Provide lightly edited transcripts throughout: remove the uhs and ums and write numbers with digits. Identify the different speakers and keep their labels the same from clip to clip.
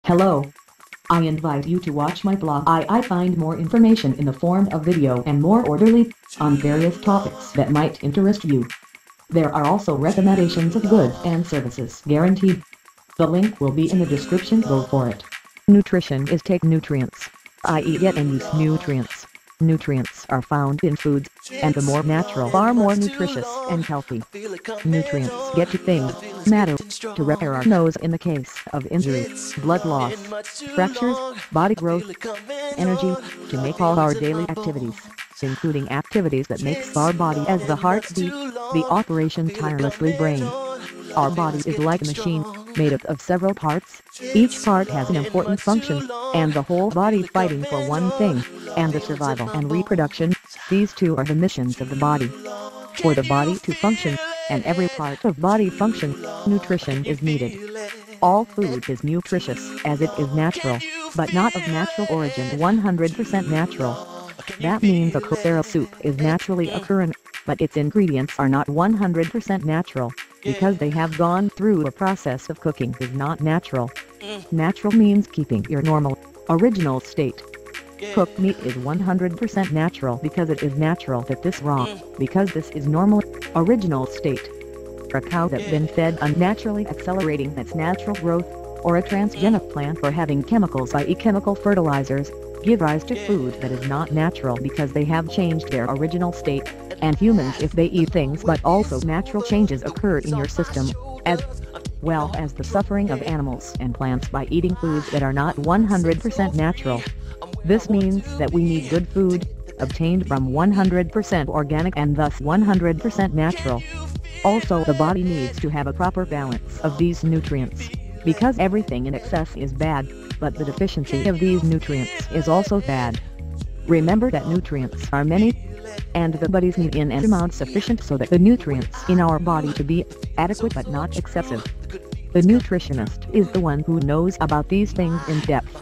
Speaker 1: Hello. I invite you to watch my blog. I find more information in the form of video and more orderly, on various topics that might interest you. There are also recommendations of goods and services guaranteed. The link will be in the description. Go for it. Nutrition is take nutrients, i.e. get and use nutrients. Nutrients are found in foods, and the more natural far more nutritious and healthy. Nutrients get to things, matter, to repair our nose in the case of injury, blood loss, fractures, body growth, energy, to make all our daily activities, including activities that makes our body as the heartbeat, the operation tirelessly brain. Our body is like a machine, made up of several parts. Each part has an important function, and the whole body fighting for one thing, and the survival and reproduction. These two are the missions of the body. For the body to function, and every part of body function, nutrition is needed. All food is nutritious as it is natural, but not of natural origin 100% natural. That means a cooker soup is naturally occurring, but its ingredients are not 100% natural, because they have gone through a process of cooking is not natural. Natural means keeping your normal, original state. Cooked meat is 100% natural because it is natural that this raw, because this is normal, original state. A cow that's been fed unnaturally accelerating its natural growth, or a transgenic plant for having chemicals i.e. chemical fertilizers, give rise to food that is not natural because they have changed their original state. And humans, if they eat things but also natural changes occur in your system, as well as the suffering of animals and plants by eating foods that are not 100% natural. This means that we need good food, obtained from 100% organic and thus 100% natural. Also, the body needs to have a proper balance of these nutrients, because everything in excess is bad, but the deficiency of these nutrients is also bad. Remember that nutrients are many, and the body's need in an amount sufficient so that the nutrients in our body to be adequate but not excessive. The nutritionist is the one who knows about these things in depth.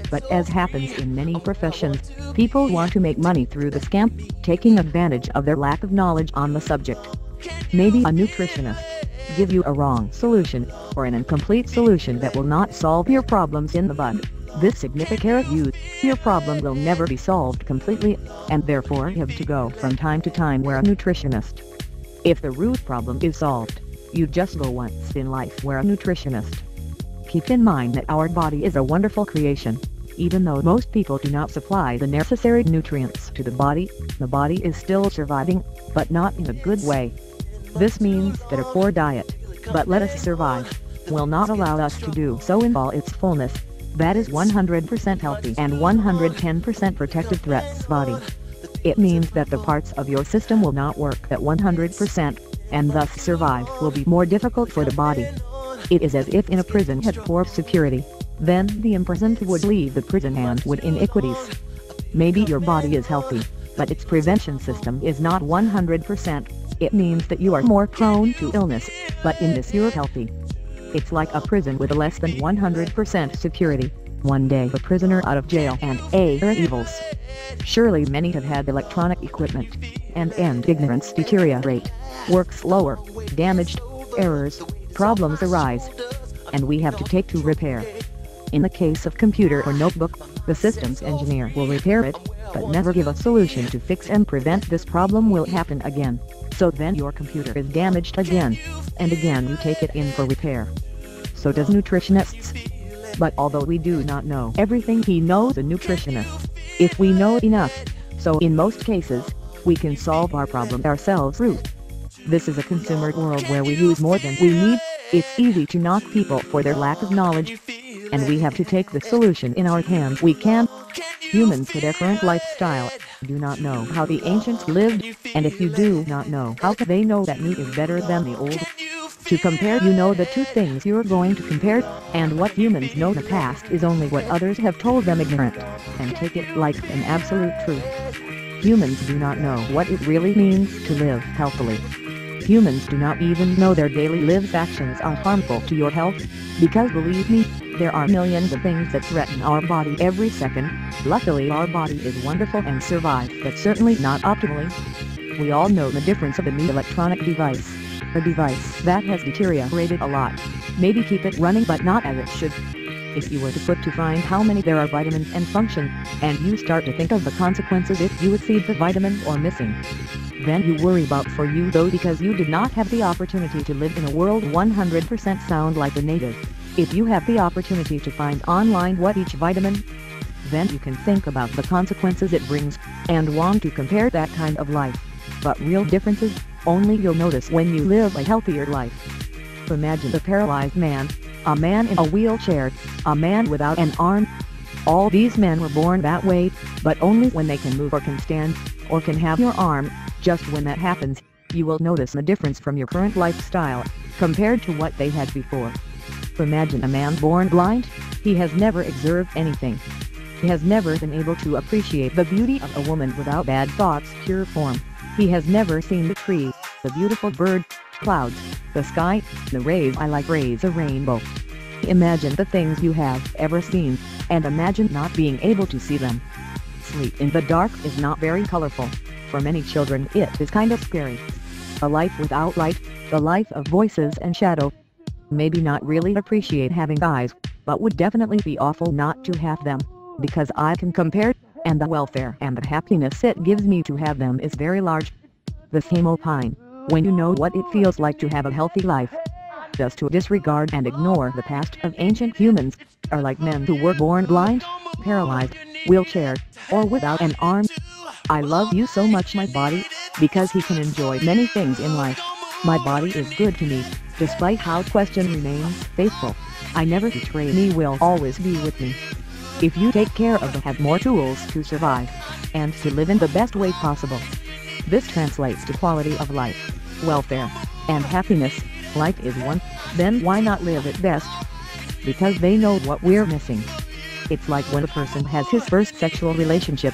Speaker 1: But as happens in many professions, people want to make money through the scam, taking advantage of their lack of knowledge on the subject. Maybe a nutritionist give you a wrong solution, or an incomplete solution that will not solve your problems in the bud. This signifies your problem will never be solved completely, and therefore you have to go from time to time where a nutritionist. If the root problem is solved, you just go once in life where a nutritionist. Keep in mind that our body is a wonderful creation. Even though most people do not supply the necessary nutrients to the body is still surviving, but not in a good way. This means that a poor diet, but let us survive, will not allow us to do so in all its fullness. That is 100% healthy and 110% protected threats body. It means that the parts of your system will not work at 100%, and thus survive will be more difficult for the body. It is as if in a prison had poor security, then the imprisoned would leave the prison and would iniquities. Maybe your body is healthy, but its prevention system is not 100%, it means that you are more prone to illness, but in this you're healthy. It's like a prison with a less than 100% security. One day a prisoner out of jail and other evils. Surely many have had electronic equipment, and ignorance deteriorate, work slower, damaged, errors, problems arise, and we have to take to repair. In the case of computer or notebook, the systems engineer will repair it, but never give a solution to fix and prevent this problem will happen again. So then your computer is damaged again, and again you take it in for repair. So does nutritionists. But although we do not know everything he knows a nutritionist, if we know enough, so in most cases, we can solve our problem ourselves root. This is a consumer world where we use more than we need. It's easy to knock people for their lack of knowledge, and we have to take the solution in our hands. We can. Humans with their current lifestyle do not know how the ancients lived, and if you do not know, how can they know that new is better than the old? To compare, you know the two things you're going to compare, and what humans know the past is only what others have told them ignorant, and take it like an absolute truth. Humans do not know what it really means to live healthily. Humans do not even know their daily lives actions are harmful to your health, because believe me, there are millions of things that threaten our body every second. Luckily our body is wonderful and survives, but certainly not optimally. We all know the difference of a new electronic device. A device that has deteriorated a lot. Maybe keep it running but not as it should. If you were to put to find how many there are vitamins and function, and you start to think of the consequences if you exceed the vitamin or missing, then you worry about for you though, because you did not have the opportunity to live in a world 100% sound like a native. If you have the opportunity to find online what each vitamin, then you can think about the consequences it brings, and want to compare that kind of life. But real differences, only you'll notice when you live a healthier life. Imagine a paralyzed man, a man in a wheelchair, a man without an arm. All these men were born that way, but only when they can move or can stand, or can have your arm. Just when that happens, you will notice a difference from your current lifestyle, compared to what they had before. Imagine a man born blind. He has never observed anything. He has never been able to appreciate the beauty of a woman without bad thoughts, pure form. He has never seen the tree, the beautiful bird, clouds, the sky, the rays I like rays, a rainbow. Imagine the things you have ever seen, and imagine not being able to see them. Sleep in the dark is not very colorful. For many children it is kind of scary. A life without light, the life of voices and shadow. Maybe not really appreciate having eyes, but would definitely be awful not to have them, because I can compare, and the welfare and the happiness it gives me to have them is very large. The same opine, when you know what it feels like to have a healthy life. Just to disregard and ignore the past of ancient humans, are like men who were born blind, paralyzed, wheelchair, or without an arm. I love you so much my body, because he can enjoy many things in life. My body is good to me, despite how question remains faithful. I never betray me, will always be with me. If you take care of them, have more tools to survive, and to live in the best way possible. This translates to quality of life, welfare, and happiness. Life is one, then why not live it best? Because they know what we're missing. It's like when a person has his first sexual relationship.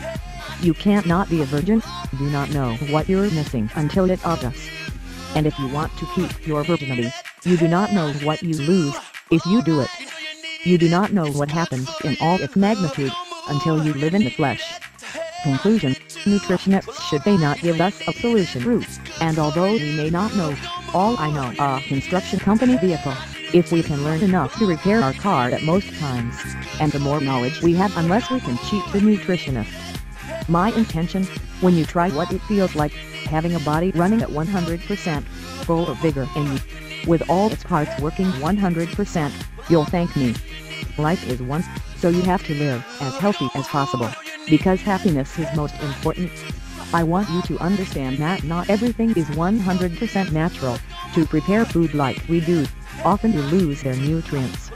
Speaker 1: You can't not be a virgin, do not know what you're missing until it's obvious. And if you want to keep your virginity, you do not know what you lose, if you do it. You do not know what happens in all its magnitude, until you live in the flesh. Conclusion: nutritionists, should they not give us a solution route, and although we may not know, all I know a construction company vehicle, if we can learn enough to repair our car at most times, and the more knowledge we have unless we can cheat the nutritionist. My intention, when you try what it feels like, having a body running at 100%, full of vigor in you, with all its parts working 100%, you'll thank me. Life is one, so you have to live as healthy as possible, because happiness is most important. I want you to understand that not everything is 100% natural. To prepare food like we do, often you lose their nutrients.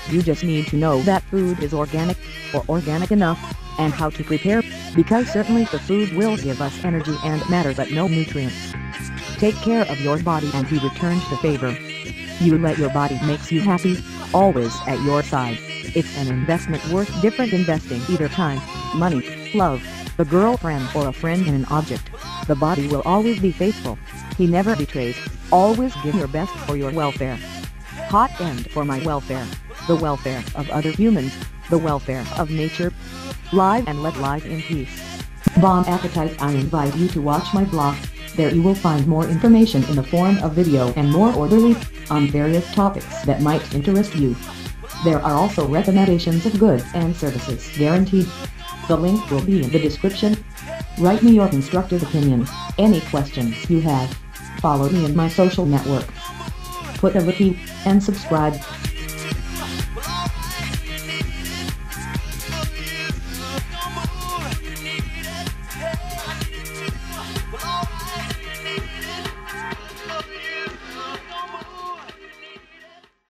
Speaker 1: You just need to know that food is organic, or organic enough, and how to prepare, because certainly the food will give us energy and matter but no nutrients. Take care of your body and he returns the favor. You let your body makes you happy, always at your side. It's an investment worth different investing either time, money, love, a girlfriend or a friend in an object. The body will always be faithful. He never betrays. Always give your best for your welfare. Hot end for my welfare. The welfare of other humans. The welfare of nature. Live and let live in peace.
Speaker 2: Bon appetit. I invite you to watch my blog. There you will find more information in the form of video and more orderly, on various topics that might interest you. There are also recommendations of goods and services guaranteed. The link will be in the description. Write me your constructive opinion, any questions you have. Follow me in my social networks. Put a like and subscribe.